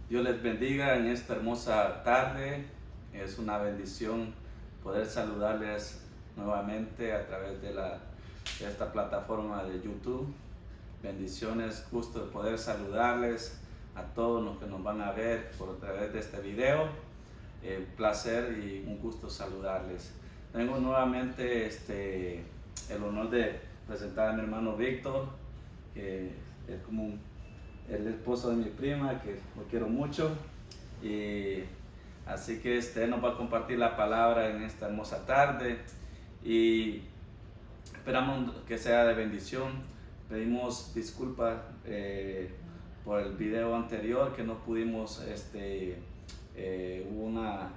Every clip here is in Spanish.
Dios les bendiga en esta hermosa tarde. Es una bendición poder saludarles nuevamente a través de esta plataforma de YouTube. Bendiciones, gusto de poder saludarles a todos los que nos van a ver por a través de este video. Placer y un gusto saludarles. Tengo nuevamente el honor de presentar a mi hermano Víctor, que es como el esposo de mi prima, que lo quiero mucho. Y así que él nos va a compartir la palabra en esta hermosa tarde y esperamos que sea de bendición. Pedimos disculpas por el video anterior que no pudimos, hubo una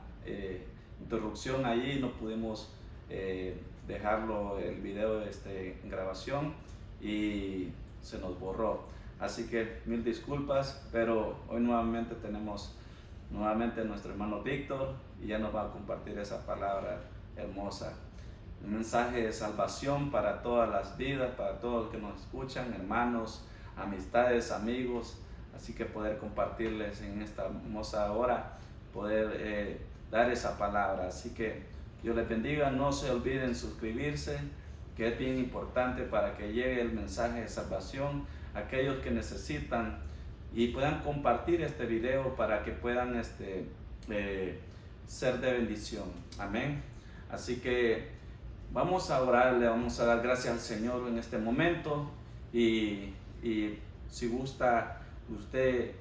interrupción allí, no pudimos dejarlo el video en grabación y se nos borró. Así que mil disculpas, pero hoy nuevamente tenemos nuestro hermano Víctor y ya nos va a compartir esa palabra hermosa. Un mensaje de salvación para todas las vidas, para todos los que nos escuchan, hermanos, amistades, amigos. Así que poder compartirles en esta hermosa hora, poder dar esa palabra. Así que Dios les bendiga, no se olviden suscribirse, que es bien importante para que llegue el mensaje de salvación a aquellos que necesitan y puedan compartir este video para que puedan ser de bendición. Amén. Así que vamos a orar, le vamos a dar gracias al Señor en este momento y si gusta usted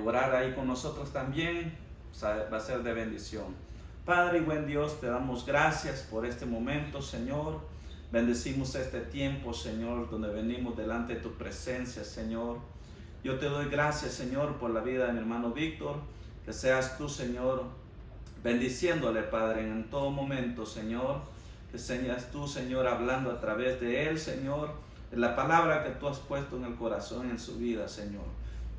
orar ahí con nosotros también, va a ser de bendición. Padre y buen Dios, te damos gracias por este momento, Señor. Bendecimos este tiempo, Señor, donde venimos delante de tu presencia, Señor. Yo te doy gracias, Señor, por la vida de mi hermano Víctor. Que seas tú, Señor, bendiciéndole, Padre, en todo momento, Señor. Que seas tú, Señor, hablando a través de él, Señor, de la palabra que tú has puesto en el corazón, en su vida, Señor.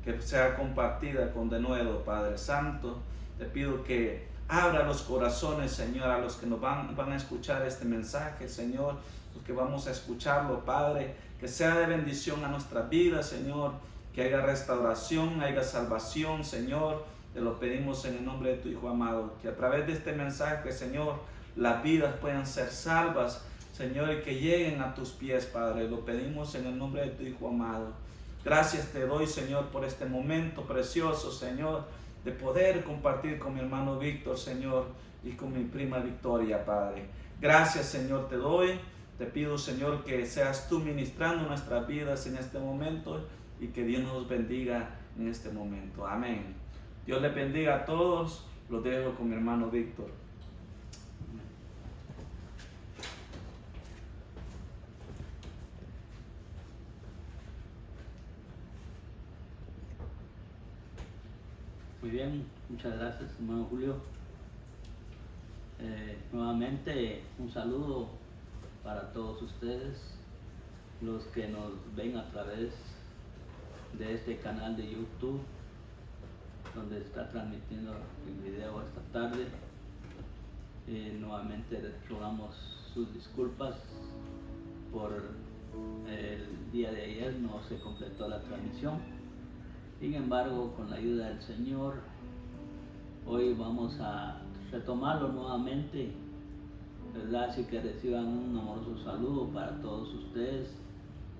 Que sea compartida con denuedo, Padre Santo. Te pido que abra los corazones, Señor, a los que nos van a escuchar este mensaje, Señor, los que vamos a escucharlo, Padre, que sea de bendición a nuestra vida, Señor, que haya restauración, haya salvación, Señor. Te lo pedimos en el nombre de tu Hijo amado, que a través de este mensaje, Señor, las vidas puedan ser salvas, Señor, y que lleguen a tus pies, Padre. Lo pedimos en el nombre de tu Hijo amado. Gracias te doy, Señor, por este momento precioso, Señor, de poder compartir con mi hermano Víctor, Señor, y con mi prima Victoria, Padre. Gracias, Señor, te doy. Te pido, Señor, que seas tú ministrando nuestras vidas en este momento y que Dios nos bendiga en este momento. Amén. Dios les bendiga a todos. Los dejo con mi hermano Víctor. Muy bien, muchas gracias, hermano Julio. Nuevamente un saludo para todos ustedes, los que nos ven a través de este canal de YouTube, donde está transmitiendo el video esta tarde. Nuevamente les rogamos sus disculpas por el día de ayer, no se completó la transmisión. Sin embargo, con la ayuda del Señor, hoy vamos a retomarlo nuevamente, ¿verdad? Así que reciban un amoroso saludo para todos ustedes,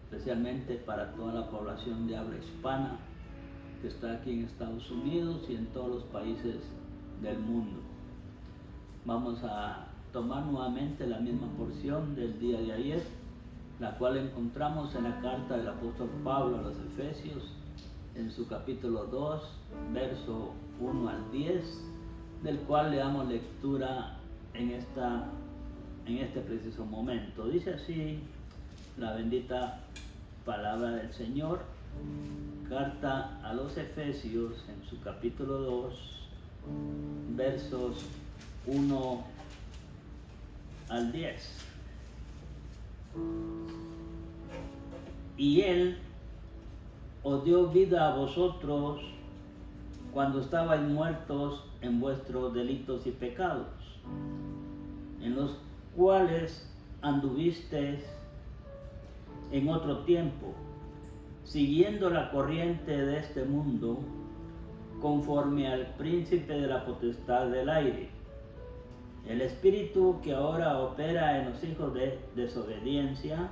especialmente para toda la población de habla hispana que está aquí en Estados Unidos y en todos los países del mundo. Vamos a tomar nuevamente la misma porción del día de ayer, la cual encontramos en la carta del apóstol Pablo a los Efesios, en su capítulo 2, verso 1 al 10, del cual le damos lectura en este preciso momento. Dice así la bendita palabra del Señor. Carta a los Efesios, en su capítulo 2, versos 1 al 10. Y Él os dio vida a vosotros cuando estabais muertos en vuestros delitos y pecados, en los cuales anduvisteis en otro tiempo, siguiendo la corriente de este mundo, conforme al príncipe de la potestad del aire, el espíritu que ahora opera en los hijos de desobediencia,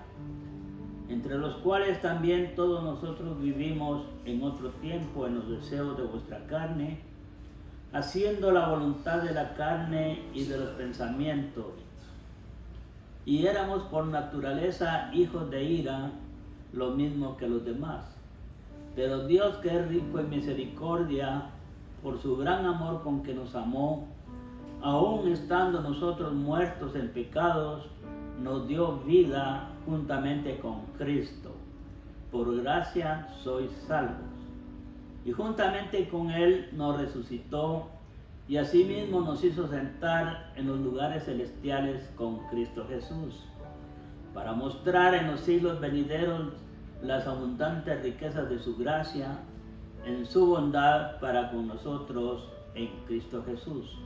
entre los cuales también todos nosotros vivimos en otro tiempo en los deseos de vuestra carne, haciendo la voluntad de la carne y de los pensamientos. Y éramos por naturaleza hijos de ira, lo mismo que los demás. Pero Dios, que es rico en misericordia, por su gran amor con que nos amó, aun estando nosotros muertos en pecados, nos dio vida juntamente con Cristo. Por gracia sois salvos. Y juntamente con Él nos resucitó, y asimismo nos hizo sentar en los lugares celestiales con Cristo Jesús, para mostrar en los siglos venideros las abundantes riquezas de su gracia, en su bondad para con nosotros en Cristo Jesús.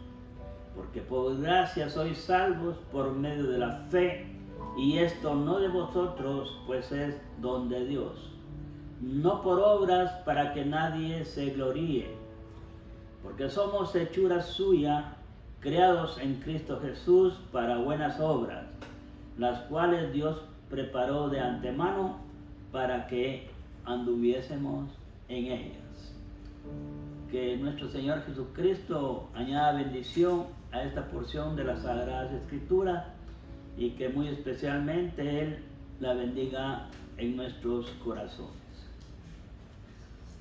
Porque por gracia sois salvos por medio de la fe, y esto no de vosotros, pues es don de Dios, no por obras para que nadie se gloríe, porque somos hechura suya, creados en Cristo Jesús para buenas obras, las cuales Dios preparó de antemano para que anduviésemos en ellas. Que nuestro Señor Jesucristo añada bendición a esta porción de las Sagradas Escrituras y que muy especialmente Él la bendiga en nuestros corazones.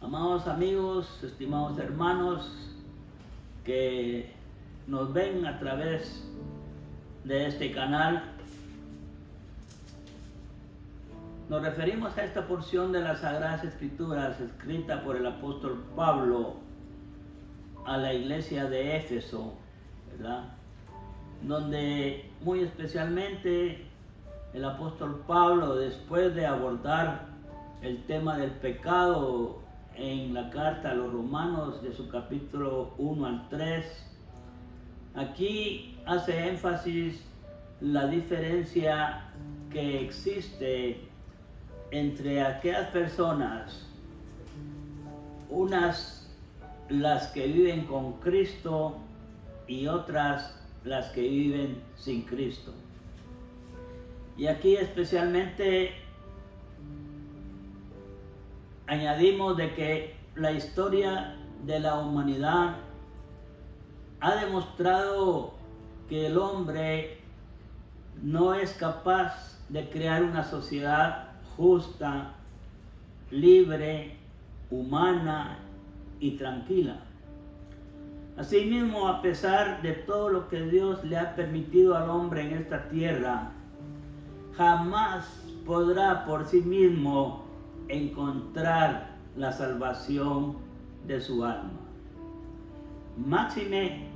Amados amigos, estimados hermanos que nos ven a través de este canal, nos referimos a esta porción de las Sagradas Escrituras escrita por el apóstol Pablo a la iglesia de Éfeso, ¿verdad? Donde muy especialmente el apóstol Pablo, después de abordar el tema del pecado en la carta a los Romanos de su capítulo 1 al 3, aquí hace énfasis la diferencia que existe entre aquellas personas, unas las que viven con Cristo y otras las que viven sin Cristo. Y aquí especialmente añadimos de que la historia de la humanidad ha demostrado que el hombre no es capaz de crear una sociedad justa, libre, humana y tranquila. Asimismo, a pesar de todo lo que Dios le ha permitido al hombre en esta tierra, jamás podrá por sí mismo encontrar la salvación de su alma. Máxime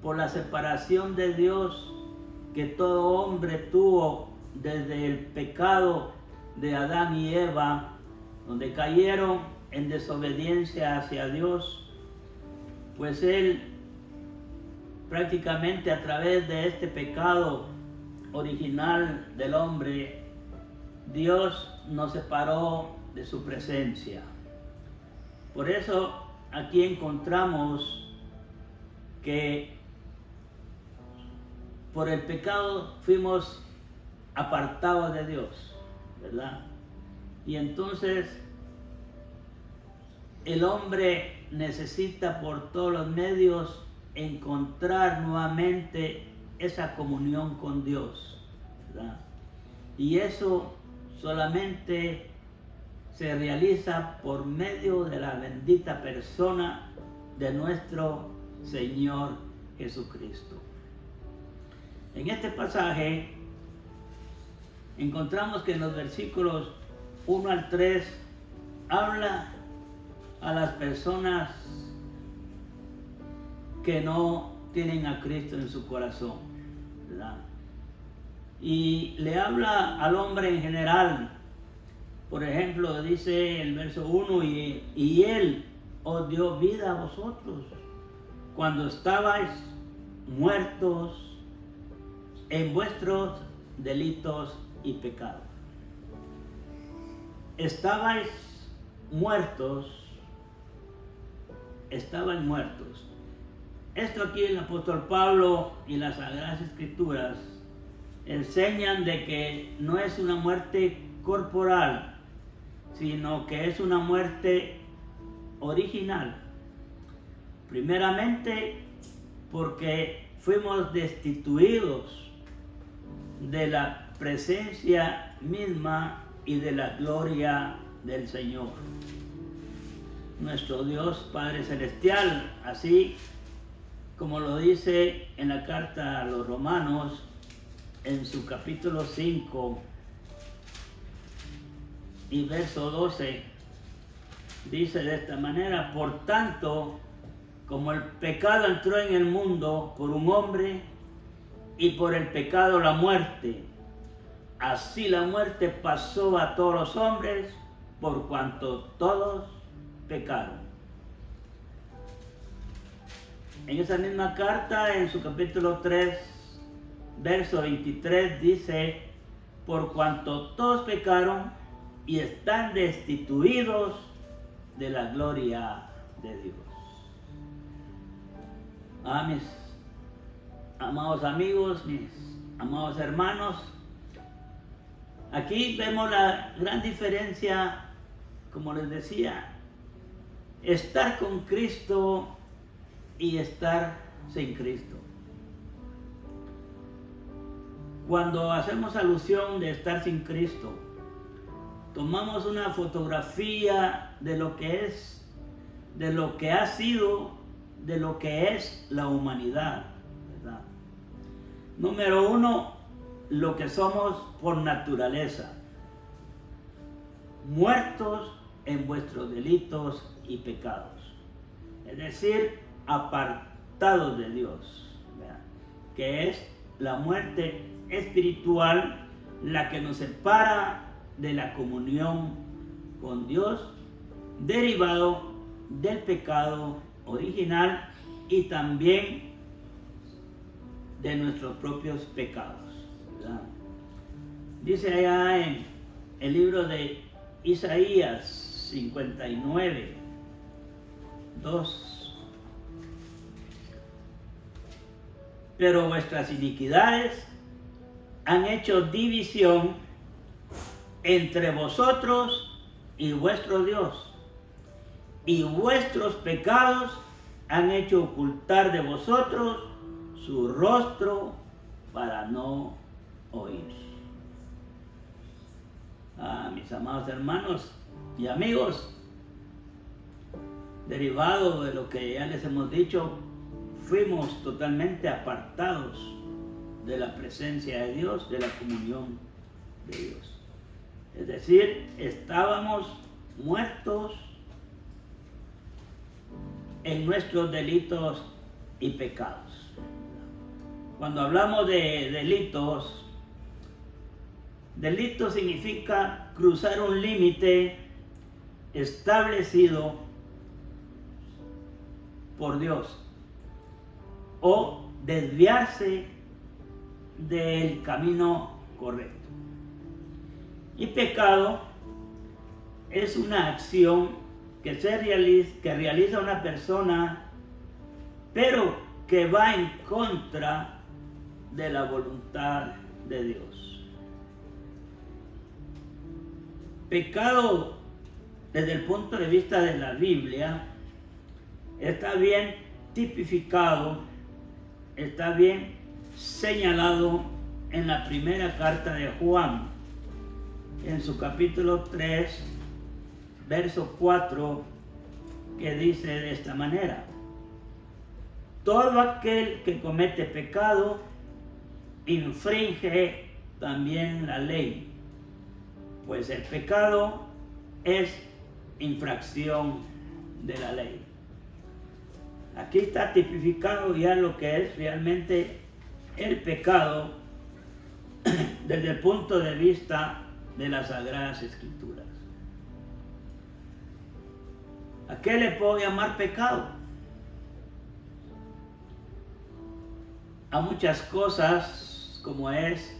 por la separación de Dios que todo hombre tuvo desde el pecado de Adán y Eva, donde cayeron en desobediencia hacia Dios, pues Él prácticamente a través de este pecado original del hombre, Dios nos separó de su presencia. Por eso aquí encontramos que por el pecado fuimos apartados de Dios, ¿verdad? Y entonces el hombre necesita por todos los medios encontrar nuevamente esa comunión con Dios, ¿verdad? Y eso solamente se realiza por medio de la bendita persona de nuestro Señor Jesucristo. En este pasaje encontramos que en los versículos 1 al 3 habla a las personas que no tienen a Cristo en su corazón, ¿verdad? Y le habla al hombre en general. Por ejemplo, dice el verso 1, y Él os dio vida a vosotros cuando estabais muertos en vuestros delitos y pecados. Estabais muertos estaban muertos. Esto aquí el apóstol Pablo y las Sagradas Escrituras enseñan de que no es una muerte corporal, sino que es una muerte original. Primeramente porque fuimos destituidos de la presencia misma y de la gloria del Señor. Nuestro Dios Padre Celestial, así como lo dice en la carta a los Romanos, en su capítulo 5 y verso 12, dice de esta manera: por tanto, como el pecado entró en el mundo por un hombre, y por el pecado la muerte, así la muerte pasó a todos los hombres, por cuanto todos pecaron. En esa misma carta, en su capítulo 3, verso 23, dice: por cuanto todos pecaron y están destituidos de la gloria de Dios. Mis amados amigos, mis amados hermanos, aquí vemos la gran diferencia, como les decía, estar con Cristo y estar sin Cristo. Cuando hacemos alusión de estar sin Cristo, tomamos una fotografía de lo que es, de lo que ha sido, de lo que es la humanidad, ¿verdad? Número uno, lo que somos por naturaleza, muertos en vuestros delitos y pecados, es decir, apartados de Dios, ¿verdad? Que es la muerte espiritual, la que nos separa de la comunión con Dios, derivado del pecado original y también de nuestros propios pecados, ¿verdad? Dice allá en el libro de Isaías 59, 2: pero vuestras iniquidades han hecho división entre vosotros y vuestro Dios, y vuestros pecados han hecho ocultar de vosotros su rostro para no oír. Mis amados hermanos y amigos, derivado de lo que ya les hemos dicho, fuimos totalmente apartados de la presencia de Dios, de la comunión de Dios. Es decir, estábamos muertos en nuestros delitos y pecados. Cuando hablamos de delito significa cruzar un límite establecido por Dios o desviarse del camino correcto. Y pecado es una acción que realiza una persona, pero que va en contra de la voluntad de Dios. Pecado, desde el punto de vista de la Biblia, está bien tipificado, está bien señalado en la primera carta de Juan, en su capítulo 3, verso 4, que dice de esta manera: todo aquel que comete pecado infringe también la ley, pues el pecado es infracción de la ley. Aquí está tipificado ya lo que es realmente el pecado desde el punto de vista de las Sagradas Escrituras. ¿A qué le puedo llamar pecado? A muchas cosas, como es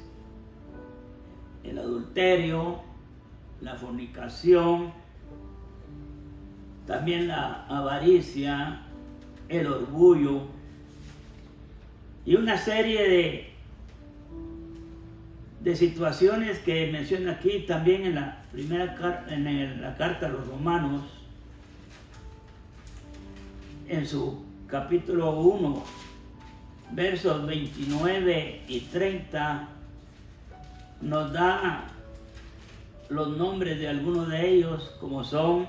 el adulterio, la fornicación, también la avaricia, el orgullo y una serie de situaciones que menciona aquí también en la la carta a los Romanos, en su capítulo 1, versos 29 y 30, nos da los nombres de algunos de ellos, como son,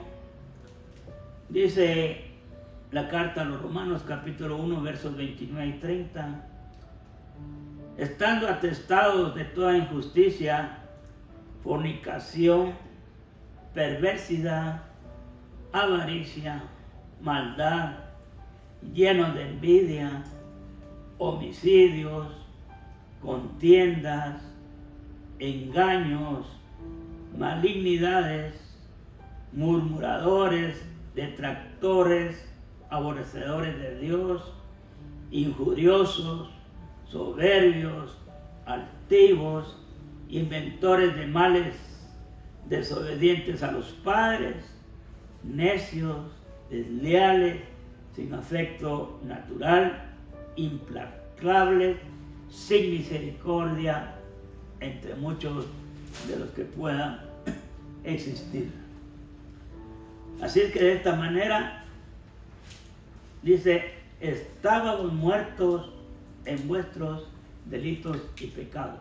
dice la carta a los Romanos, capítulo 1, versos 29 y 30, estando atestados de toda injusticia, fornicación, perversidad, avaricia, maldad, llenos de envidia, homicidios, contiendas, engaños, malignidades, murmuradores, detractores, aborrecedores de Dios, injuriosos, soberbios, altivos, inventores de males, desobedientes a los padres, necios, desleales, sin afecto natural, implacables, sin misericordia, entre muchos de los que puedan existir. Así es que de esta manera dice, estábamos muertos en vuestros delitos y pecados.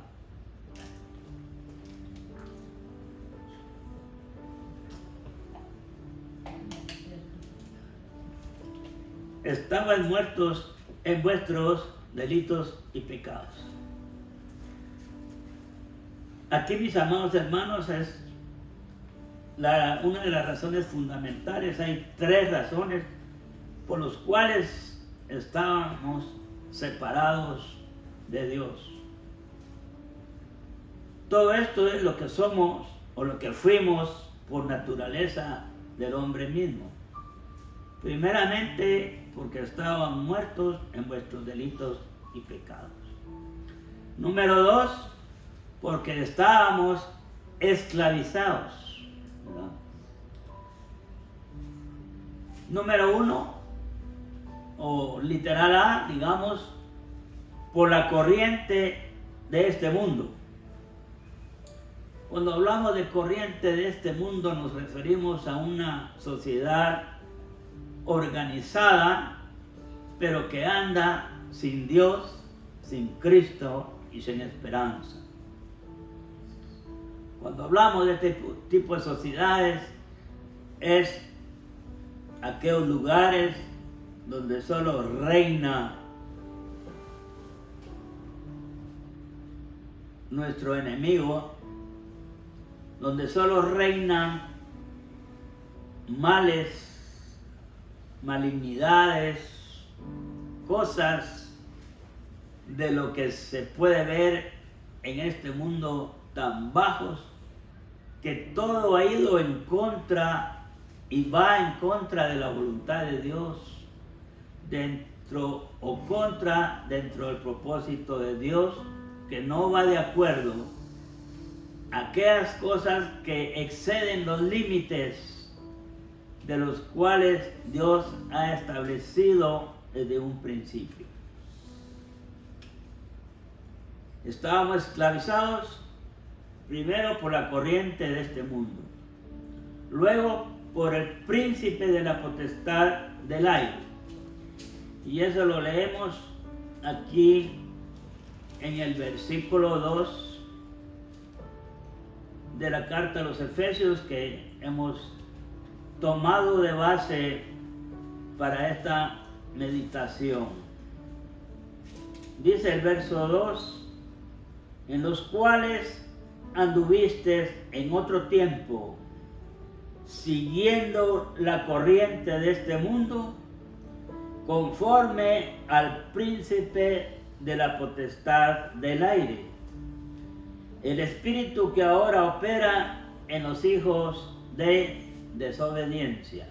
Estaban muertos en vuestros delitos y pecados. Aquí, mis amados hermanos, es una de las razones fundamentales. Hay 3 razones por las cuales estábamos separados de Dios. Todo esto es lo que somos o lo que fuimos por naturaleza del hombre mismo. Primeramente, porque estaban muertos en vuestros delitos y pecados. Número 2, porque estábamos esclavizados, ¿verdad? Número 1, o literal A, digamos, por la corriente de este mundo. Cuando hablamos de corriente de este mundo nos referimos a una sociedad organizada, pero que anda sin Dios, sin Cristo y sin esperanza. Cuando hablamos de este tipo de sociedades, es aquellos lugares donde solo reina nuestro enemigo, donde solo reinan males, malignidades, cosas de lo que se puede ver en este mundo tan bajos, que todo ha ido en contra y va en contra de la voluntad de Dios, dentro del propósito de Dios, que no va de acuerdo a aquellas cosas que exceden los límites de los cuales Dios ha establecido desde un principio. Estábamos esclavizados primero por la corriente de este mundo, luego por el príncipe de la potestad del aire. Y eso lo leemos aquí en el versículo 2 de la carta a los Efesios, que hemos tomado de base para esta meditación. Dice el verso 2, en los cuales anduviste en otro tiempo, siguiendo la corriente de este mundo, conforme al príncipe de la potestad del aire, el espíritu que ahora opera en los hijos de desobediencia.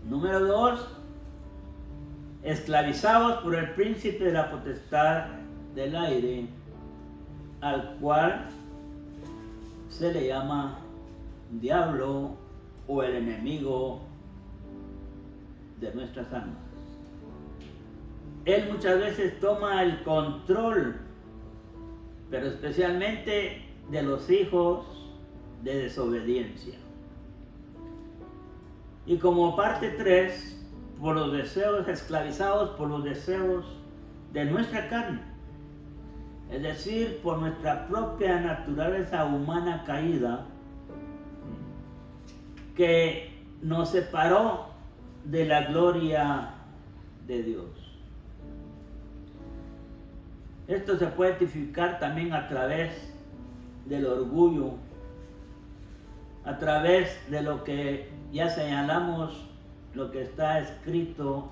Número 2, esclavizados por el príncipe de la potestad del aire, al cual se le llama diablo o el enemigo de nuestras almas. Él muchas veces toma el control, pero especialmente de los hijos de desobediencia. Y como parte 3, por los deseos, esclavizados por los deseos de nuestra carne, es decir, por nuestra propia naturaleza humana caída, que nos separó de la gloria de Dios. Esto se puede tipificar también a través del orgullo, a través de lo que ya señalamos, lo que está escrito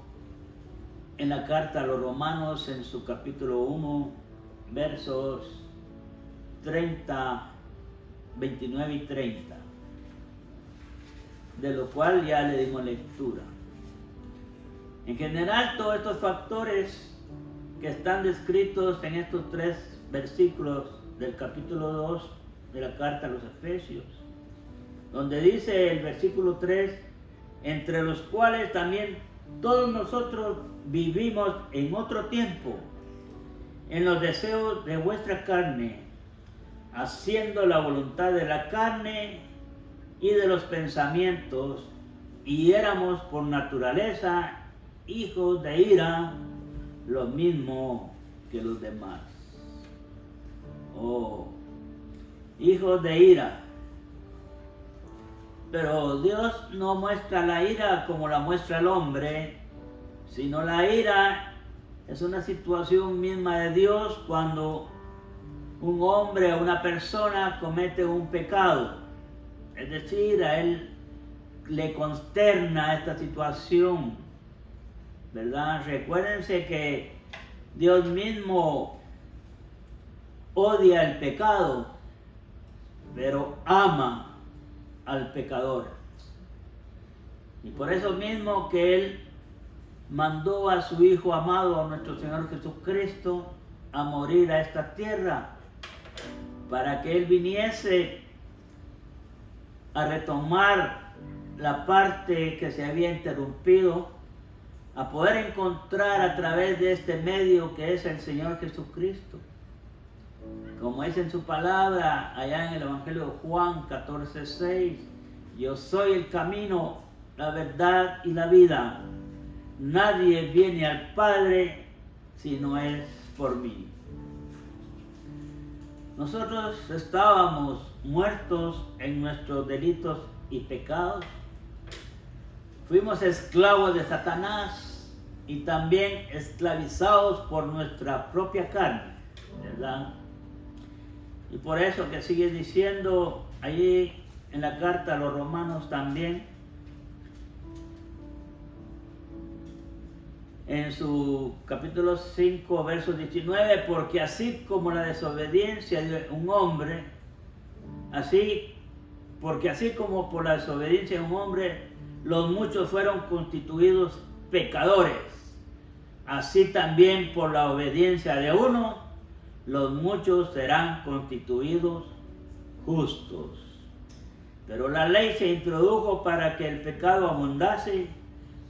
en la carta a los Romanos en su capítulo 1, versos 30, 29 y 30, de lo cual ya le dimos lectura. En general, todos estos factores que están descritos en estos 3 versículos del capítulo 2 de la carta a los Efesios, donde dice el versículo 3, entre los cuales también todos nosotros vivimos en otro tiempo, en los deseos de vuestra carne, haciendo la voluntad de la carne y de los pensamientos, y éramos por naturaleza hijos de ira, lo mismo que los demás. Hijos de ira. Pero Dios no muestra la ira como la muestra el hombre, sino la ira es una situación misma de Dios cuando un hombre o una persona comete un pecado. Es decir, a él le consterna esta situación, ¿verdad? Recuérdense que Dios mismo odia el pecado, pero ama al pecador. Y por eso mismo que Él mandó a su Hijo amado, a nuestro Señor Jesucristo, a morir a esta tierra, para que Él viniese a retomar la parte que se había interrumpido, a poder encontrar a través de este medio que es el Señor Jesucristo. Como dice en su palabra, allá en el Evangelio de Juan 14:6, yo soy el camino, la verdad y la vida. Nadie viene al Padre si no es por mí. Nosotros estábamos muertos en nuestros delitos y pecados. Fuimos esclavos de Satanás y también esclavizados por nuestra propia carne, ¿verdad? Y por eso que sigue diciendo allí en la carta a los Romanos también, en su capítulo 5, verso 19, porque así como la desobediencia de un hombre, porque así como por la desobediencia de un hombre, los muchos fueron constituidos pecadores, así también por la obediencia de uno, los muchos serán constituidos justos. Pero la ley se introdujo para que el pecado abundase,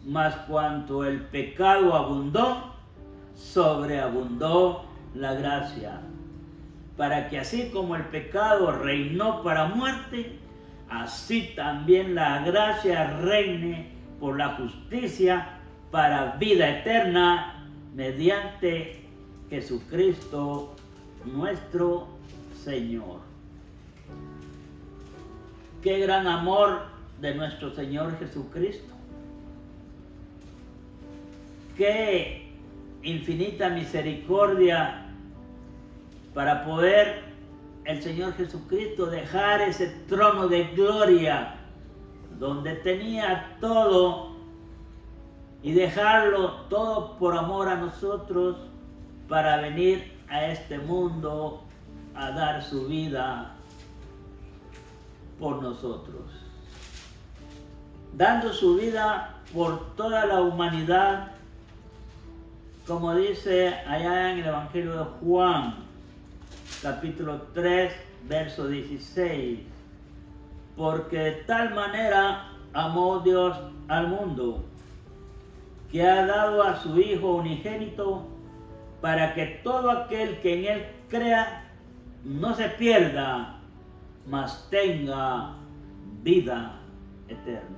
mas cuanto el pecado abundó, sobreabundó la gracia, para que así como el pecado reinó para muerte, así también la gracia reine por la justicia para vida eterna, mediante Jesucristo nuestro Señor. Qué gran amor de nuestro Señor Jesucristo. Qué infinita misericordia para poder el Señor Jesucristo dejar ese trono de gloria donde tenía todo y dejarlo todo por amor a nosotros para venir a este mundo a dar su vida por nosotros, dando su vida por toda la humanidad, como dice allá en el Evangelio de Juan, capítulo 3, verso 16, porque de tal manera amó Dios al mundo, que ha dado a su Hijo unigénito, para que todo aquel que en Él crea no se pierda, mas tenga vida eterna.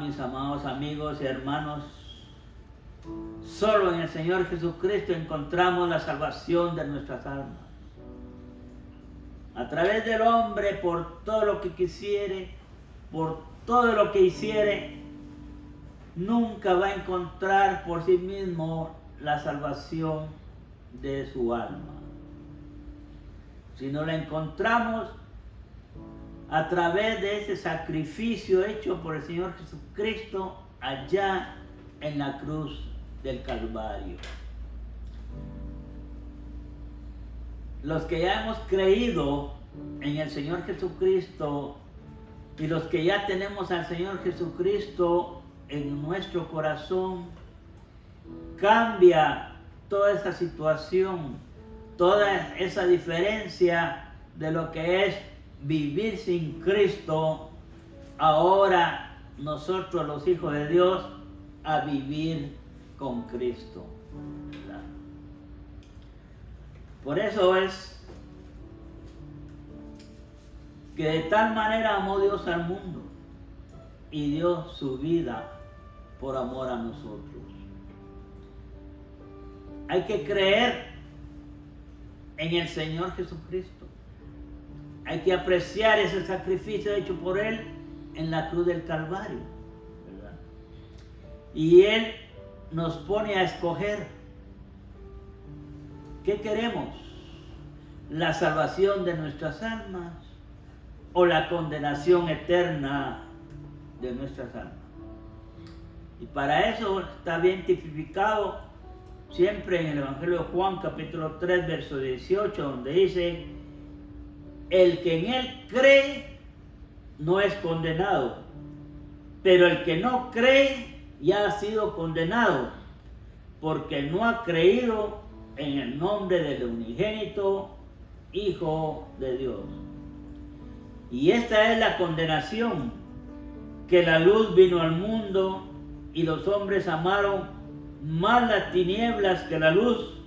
Mis amados amigos y hermanos, solo en el Señor Jesucristo encontramos la salvación de nuestras almas. A través del hombre, por todo lo que quisiere, por todo lo que hiciere, nunca va a encontrar por sí mismo la salvación de su alma. Sino la encontramos a través de ese sacrificio hecho por el Señor Jesucristo allá en la cruz del Calvario. Los que ya hemos creído en el Señor Jesucristo y los que ya tenemos al Señor Jesucristo en nuestro corazón, cambia toda esa situación, toda esa diferencia de lo que es vivir sin Cristo, ahora nosotros los hijos de Dios a vivir con Cristo. Por eso es que de tal manera amó Dios al mundo y dio su vida por amor a nosotros. Hay que creer en el Señor Jesucristo. Hay que apreciar ese sacrificio hecho por Él en la cruz del Calvario, ¿verdad? Y Él nos pone a escoger. ¿Qué queremos? ¿La salvación de nuestras almas o la condenación eterna de nuestras almas? Y para eso está bien tipificado siempre en el Evangelio de Juan, capítulo 3, verso 18, donde dice: el que en Él cree no es condenado, pero el que no cree ya ha sido condenado, porque no ha creído en el nombre del unigénito Hijo de Dios. Y esta es la condenación, que la luz vino al mundo y los hombres amaron más las tinieblas que la luz,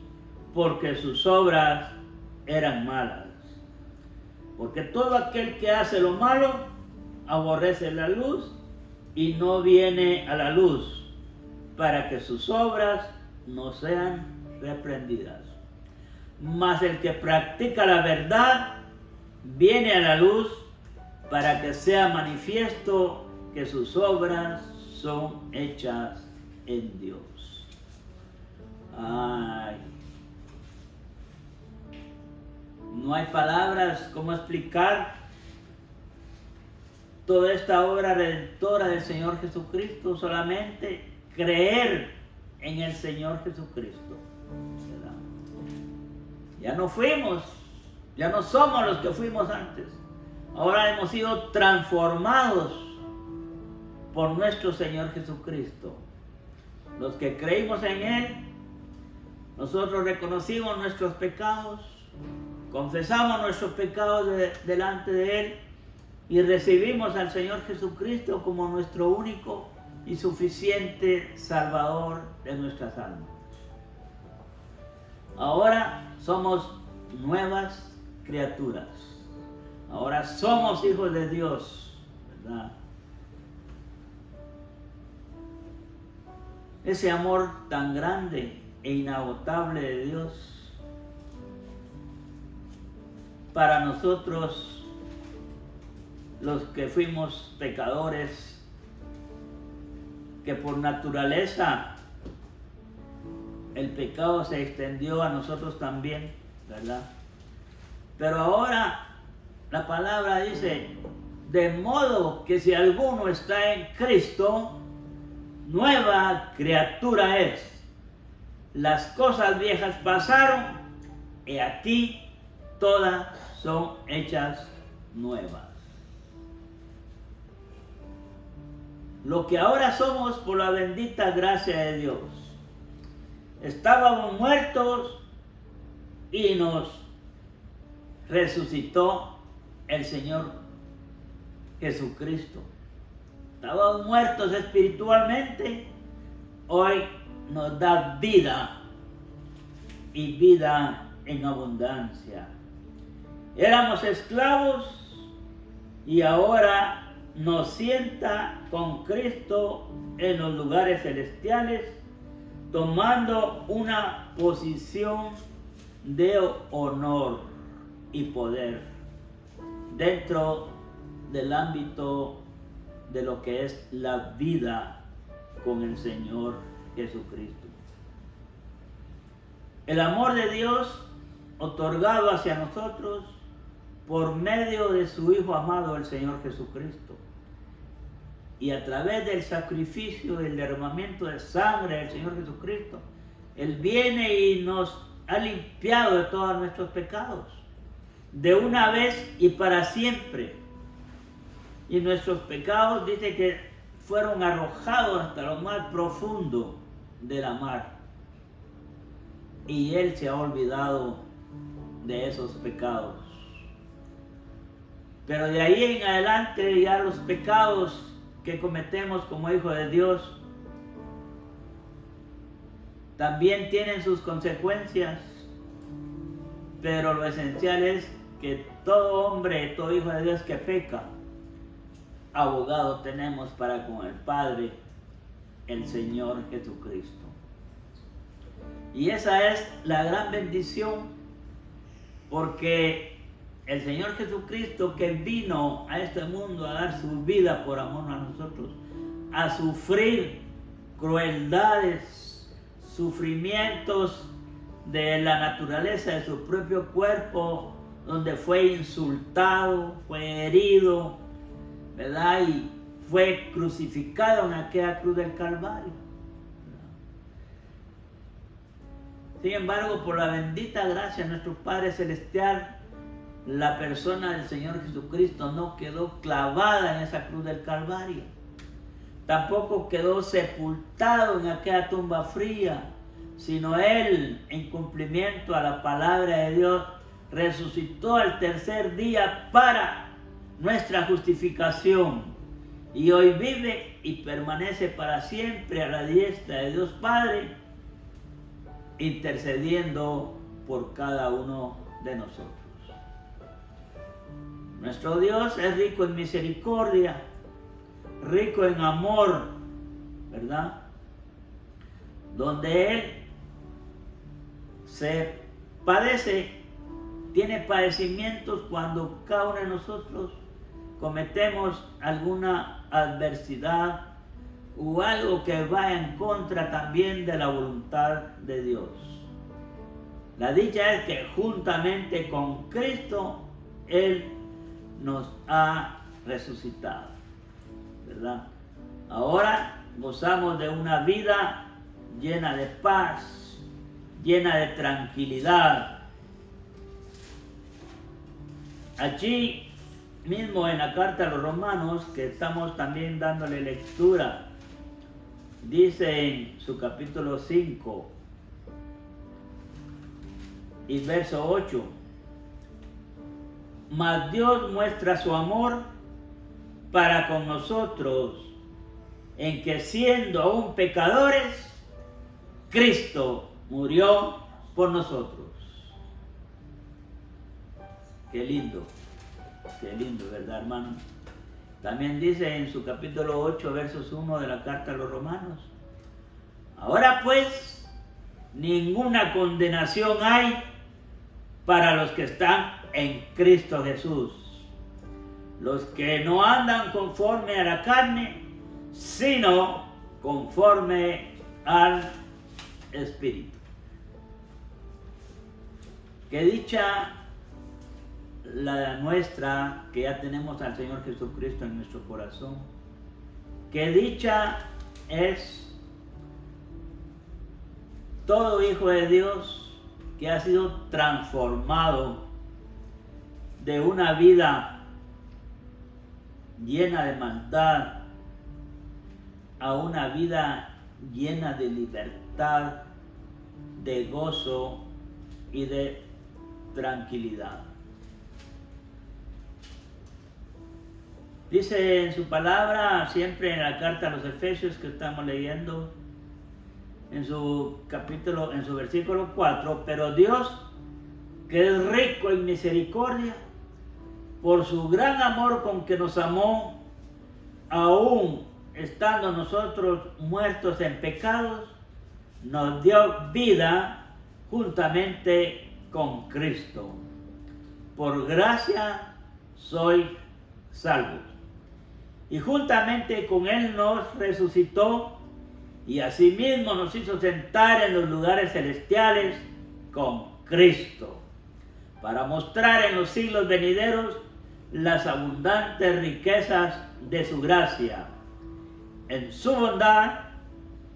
porque sus obras eran malas. Porque todo aquel que hace lo malo aborrece la luz y no viene a la luz, para que sus obras no sean reprendidas. Mas el que practica la verdad viene a la luz, para que sea manifiesto que sus obras son hechas en Dios. No hay palabras como explicar toda esta obra redentora del Señor Jesucristo, solamente creer en el Señor Jesucristo. ¿Verdad? Ya no somos los que fuimos antes. Ahora hemos sido transformados por nuestro Señor Jesucristo. Los que creímos en Él, nosotros reconocimos nuestros pecados, confesamos nuestros pecados delante de Él y recibimos al Señor Jesucristo como nuestro único y suficiente Salvador de nuestras almas. Ahora somos nuevas criaturas. Ahora somos hijos de Dios, ¿verdad? Ese amor tan grande e inagotable de Dios para nosotros, los que fuimos pecadores, que por naturaleza el pecado se extendió a nosotros también, ¿verdad? Pero ahora la palabra dice: de modo que si alguno está en Cristo, nueva criatura es. Las cosas viejas pasaron, y aquí todas son hechas nuevas. Lo que ahora somos por la bendita gracia de Dios. Estábamos muertos y nos resucitó el Señor Jesucristo. Estábamos muertos espiritualmente, hoy nos da vida y vida en abundancia. Éramos esclavos y ahora nos sienta con Cristo en los lugares celestiales, tomando una posición de honor y poder dentro del ámbito de lo que es la vida con el Señor Jesucristo. El amor de Dios otorgado hacia nosotros por medio de su Hijo amado, el Señor Jesucristo, y a través del sacrificio y el derramamiento de sangre del Señor Jesucristo, Él viene y nos ha limpiado de todos nuestros pecados, de una vez y para siempre. Y nuestros pecados, dice que fueron arrojados hasta lo más profundo de la mar. Y Él se ha olvidado de esos pecados. Pero de ahí en adelante ya los pecados que cometemos como hijos de Dios también tienen sus consecuencias, pero lo esencial es que todo hombre, todo hijo de Dios que peca, abogado tenemos para con el Padre, el Señor Jesucristo. Y esa es la gran bendición, porque el Señor Jesucristo, que vino a este mundo a dar su vida por amor a nosotros, a sufrir crueldades, sufrimientos de la naturaleza de su propio cuerpo, donde fue insultado, fue herido, ¿verdad? Y fue crucificado en aquella cruz del Calvario. Sin embargo, por la bendita gracia de nuestro Padre Celestial, la persona del Señor Jesucristo no quedó clavada en esa cruz del Calvario. Tampoco quedó sepultado en aquella tumba fría, sino Él, en cumplimiento a la palabra de Dios, resucitó al tercer día para nuestra justificación. Y hoy vive y permanece para siempre a la diestra de Dios Padre, intercediendo por cada uno de nosotros. Nuestro Dios es rico en misericordia, rico en amor, ¿verdad? Donde Él se padece, tiene padecimientos cuando cada uno de nosotros cometemos alguna adversidad o algo que vaya en contra también de la voluntad de Dios. La dicha es que juntamente con Cristo Él nos ha resucitado, ¿verdad? Ahora gozamos de una vida llena de paz, llena de tranquilidad. Allí mismo en la carta a los Romanos, que estamos también dándole lectura, dice en su capítulo 5 y verso 8: mas Dios muestra su amor para con nosotros, en que siendo aún pecadores, Cristo murió por nosotros. Qué lindo, ¿verdad, hermano? También dice en su capítulo 8, versos 1 de la carta a los Romanos: ahora pues, ninguna condenación hay para los que están en Cristo Jesús, los que no andan conforme a la carne, sino conforme al Espíritu. Qué dicha la nuestra, que ya tenemos al Señor Jesucristo en nuestro corazón. Qué dicha es todo hijo de Dios que ha sido transformado de una vida llena de maldad a una vida llena de libertad, de gozo y de tranquilidad. Dice en su palabra, siempre en la carta a los Efesios que estamos leyendo, en su capítulo, en su versículo 4, pero Dios, que es rico en misericordia, por su gran amor con que nos amó, aún estando nosotros muertos en pecados, nos dio vida juntamente con Cristo. Por gracia sois salvos. Y juntamente con Él nos resucitó y asimismo nos hizo sentar en los lugares celestiales con Cristo, para mostrar en los siglos venideros las abundantes riquezas de su gracia, en su bondad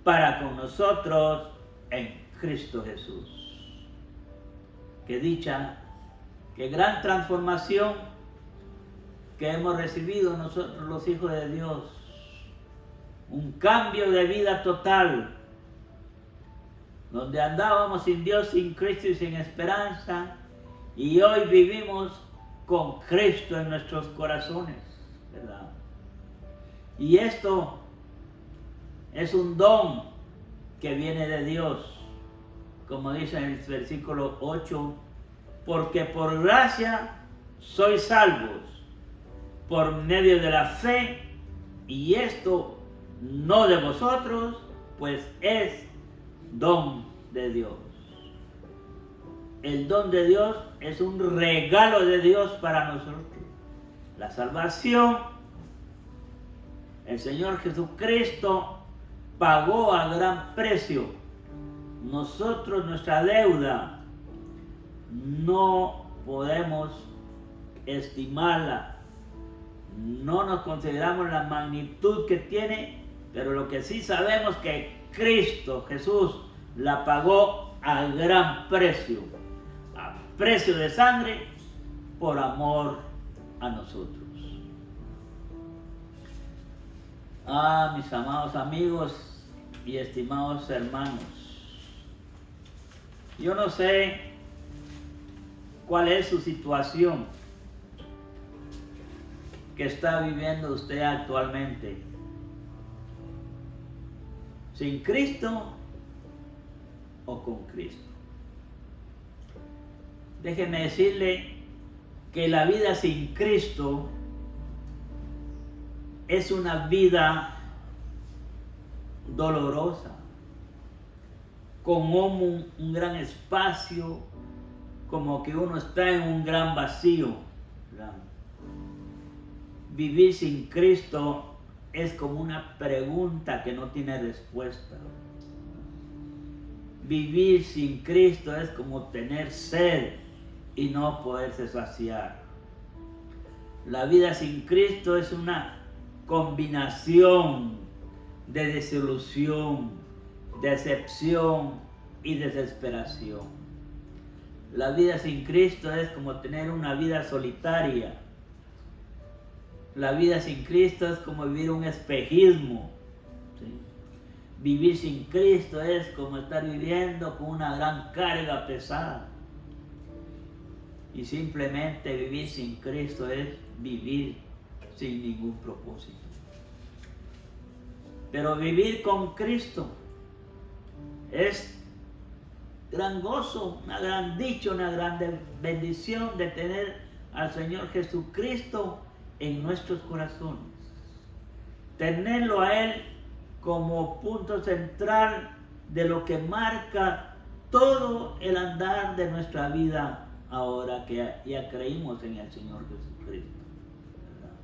para con nosotros en Cristo Jesús. Qué dicha, qué gran transformación que hemos recibido nosotros los hijos de Dios. Un cambio de vida total, donde andábamos sin Dios, sin Cristo y sin esperanza, y hoy vivimos con Cristo en nuestros corazones, ¿verdad? Y esto es un don que viene de Dios, como dice en el versículo 8, porque por gracia sois salvos, por medio de la fe, y esto no de vosotros, pues es don de Dios. El don de Dios es un regalo de Dios para nosotros. La salvación, el Señor Jesucristo pagó a gran precio. Nosotros, nuestra deuda, no podemos estimarla. No nos consideramos la magnitud que tiene, pero lo que sí sabemos es que Cristo Jesús la pagó a gran precio, a precio de sangre, por amor a nosotros. Mis amados amigos y estimados hermanos, yo no sé cuál es su situación que está viviendo usted actualmente. ¿Sin Cristo o con Cristo? Déjeme decirle que la vida sin Cristo es una vida dolorosa, con un gran espacio, como que uno está en un gran vacío, ¿verdad? Vivir sin Cristo es como una pregunta que no tiene respuesta. Vivir sin Cristo es como tener sed y no poderse saciar. La vida sin Cristo es una combinación de desilusión, decepción y desesperación. La vida sin Cristo es como tener una vida solitaria. La vida sin Cristo es como vivir un espejismo, ¿sí? Vivir sin Cristo es como estar viviendo con una gran carga pesada. Y simplemente vivir sin Cristo es vivir sin ningún propósito. Pero vivir con Cristo es gran gozo, una gran dicha, una gran bendición de tener al Señor Jesucristo en nuestros corazones. Tenerlo a Él como punto central de lo que marca todo el andar de nuestra vida ahora que ya creímos en el Señor Jesucristo, ¿verdad?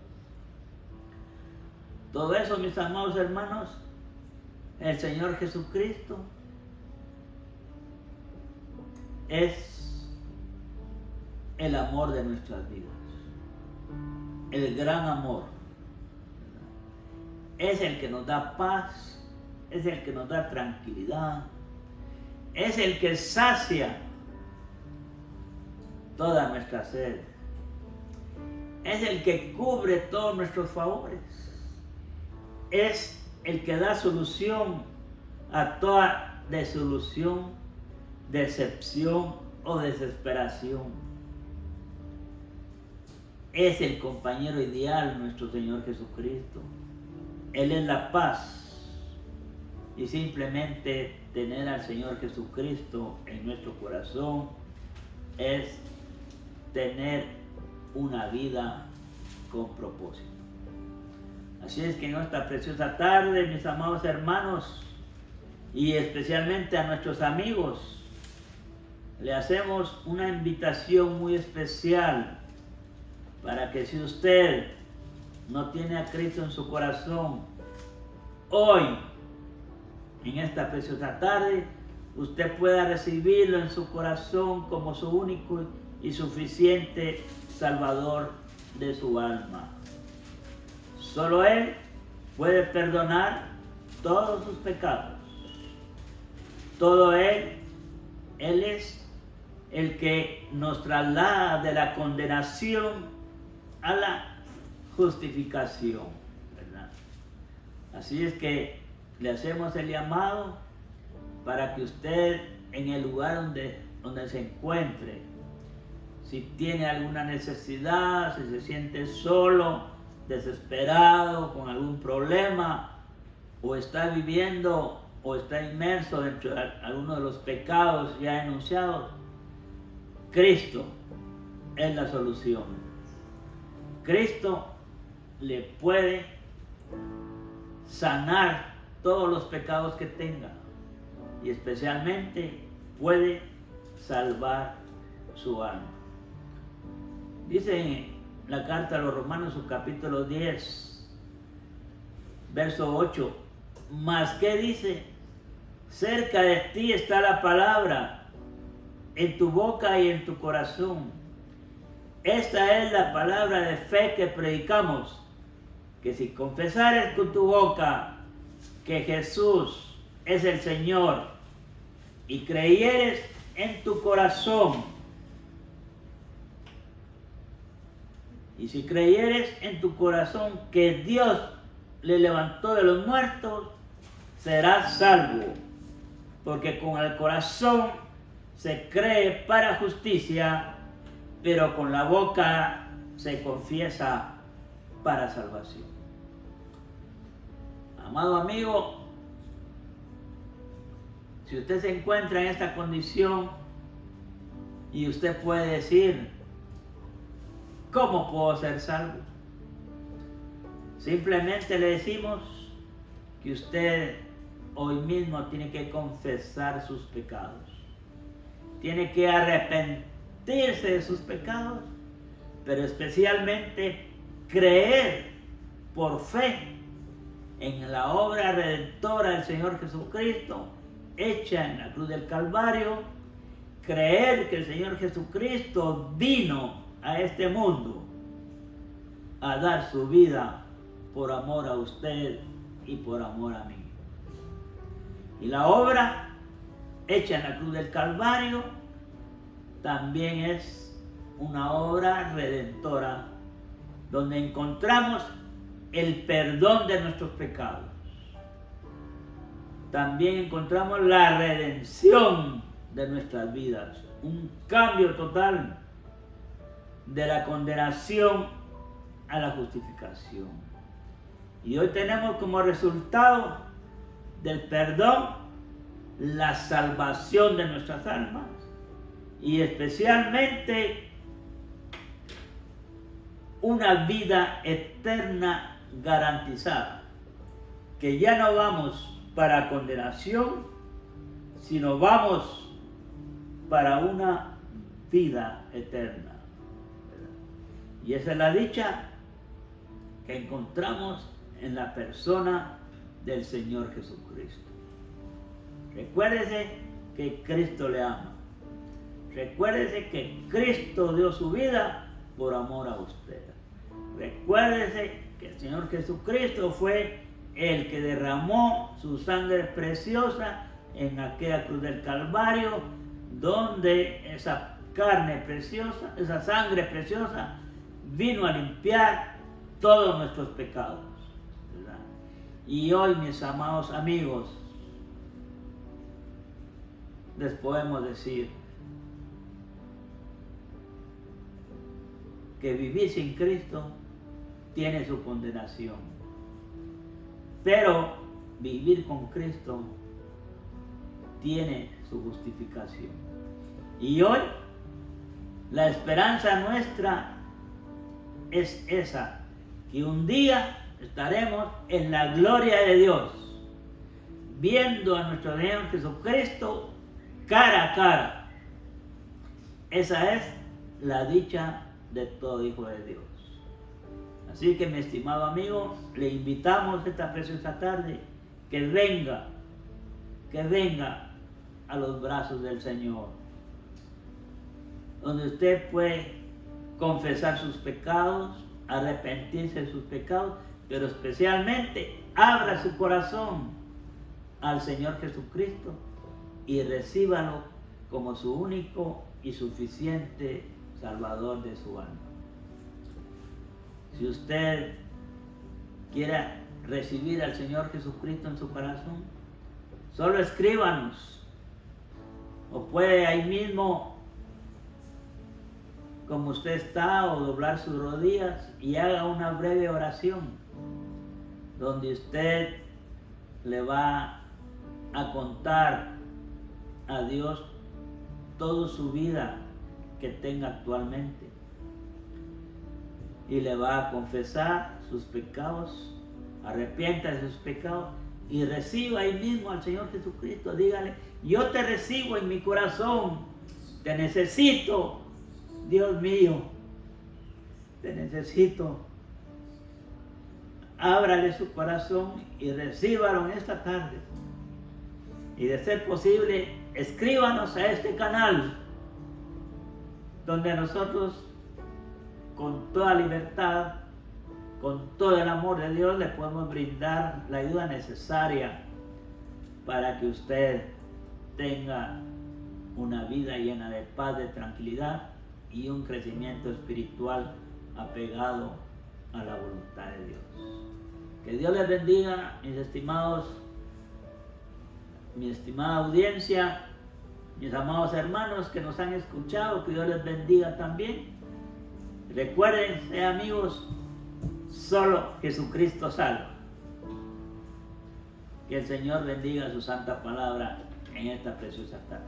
Todo eso, mis amados hermanos, el Señor Jesucristo es el amor de nuestras vidas, el gran amor, ¿verdad? Es el que nos da paz, es el que nos da tranquilidad, es el que sacia toda nuestra sed, es el que cubre todos nuestros favores, es el que da solución a toda desilusión, decepción o desesperación. es el compañero ideal, nuestro Señor Jesucristo. Él es la paz. Y simplemente tener al Señor Jesucristo en nuestro corazón es tener una vida con propósito. Así es que en esta preciosa tarde, mis amados hermanos, y especialmente a nuestros amigos, le hacemos una invitación muy especial para que si usted no tiene a Cristo en su corazón, hoy, en esta preciosa tarde, usted pueda recibirlo en su corazón como su único y suficiente Salvador de su alma. Solo Él puede perdonar todos sus pecados. Todo Él es el que nos traslada de la condenación a la justificación, ¿verdad? Así es que le hacemos el llamado para que usted, en el lugar donde se encuentre, si tiene alguna necesidad, si se siente solo, desesperado, con algún problema, o está viviendo o está inmerso dentro de alguno de los pecados ya enunciados, Cristo es la solución. Cristo le puede sanar todos los pecados que tenga y especialmente puede salvar su alma. Dice en la carta a los Romanos, su capítulo 10, verso 8, ¿mas qué dice? Cerca de ti está la palabra, en tu boca y en tu corazón. Esta es la palabra de fe que predicamos, que si confesares con tu boca que Jesús es el Señor y creyeres en tu corazón, y si creyeres en tu corazón que Dios le levantó de los muertos, serás salvo, porque con el corazón se cree para justicia, pero con la boca se confiesa para salvación. Amado amigo, si usted se encuentra en esta condición y usted puede decir, ¿cómo puedo ser salvo? Simplemente le decimos que usted hoy mismo tiene que confesar sus pecados. Tiene que arrepentirse de sus pecados, pero especialmente creer por fe en la obra redentora del Señor Jesucristo, hecha en la cruz del Calvario, creer que el Señor Jesucristo vino a este mundo a dar su vida por amor a usted y por amor a mí. Y la obra hecha en la cruz del Calvario también es una obra redentora, donde encontramos el perdón de nuestros pecados. También encontramos la redención de nuestras vidas, un cambio total de la condenación a la justificación. Y hoy tenemos como resultado del perdón la salvación de nuestras almas y especialmente una vida eterna garantizada, que ya no vamos para condenación, sino vamos para una vida eterna. Y esa es la dicha que encontramos en la persona del Señor Jesucristo. Recuérdese que Cristo le ama. Recuérdese que Cristo dio su vida por amor a usted. Recuérdese que el Señor Jesucristo fue el que derramó su sangre preciosa en aquella cruz del Calvario, donde esa carne preciosa, esa sangre preciosa, vino a limpiar todos nuestros pecados, ¿verdad? Y hoy, mis amados amigos, les podemos decir, que vivir sin Cristo tiene su condenación. Pero vivir con Cristo tiene su justificación. Y hoy la esperanza nuestra es esa, que un día estaremos en la gloria de Dios, viendo a nuestro Señor Jesucristo cara a cara. Esa es la dicha de todo hijo de Dios. Así que, mi estimado amigo, le invitamos esta preciosa tarde que venga a los brazos del Señor, donde usted puede confesar sus pecados, arrepentirse de sus pecados, pero especialmente abra su corazón al Señor Jesucristo y recíbalo como su único y suficiente Salvador de su alma. Si usted quiere recibir al Señor Jesucristo en su corazón, solo escríbanos, o puede ahí mismo, como usted está, o doblar sus rodillas y haga una breve oración donde usted le va a contar a Dios toda su vida que tenga actualmente y le va a confesar sus pecados, arrepienta de sus pecados y reciba ahí mismo al Señor Jesucristo. Dígale: yo te recibo en mi corazón, te necesito, Dios mío, te necesito. Ábrale su corazón y recíbalo en esta tarde. Y de ser posible, escríbanos a este canal, donde nosotros, con toda libertad, con todo el amor de Dios, le podemos brindar la ayuda necesaria para que usted tenga una vida llena de paz, de tranquilidad y un crecimiento espiritual apegado a la voluntad de Dios. Que Dios les bendiga, mis estimados, mi estimada audiencia, mis amados hermanos que nos han escuchado. Que Dios les bendiga también. Recuerden, amigos, solo Jesucristo salva. Que el Señor bendiga su santa palabra en esta preciosa tarde.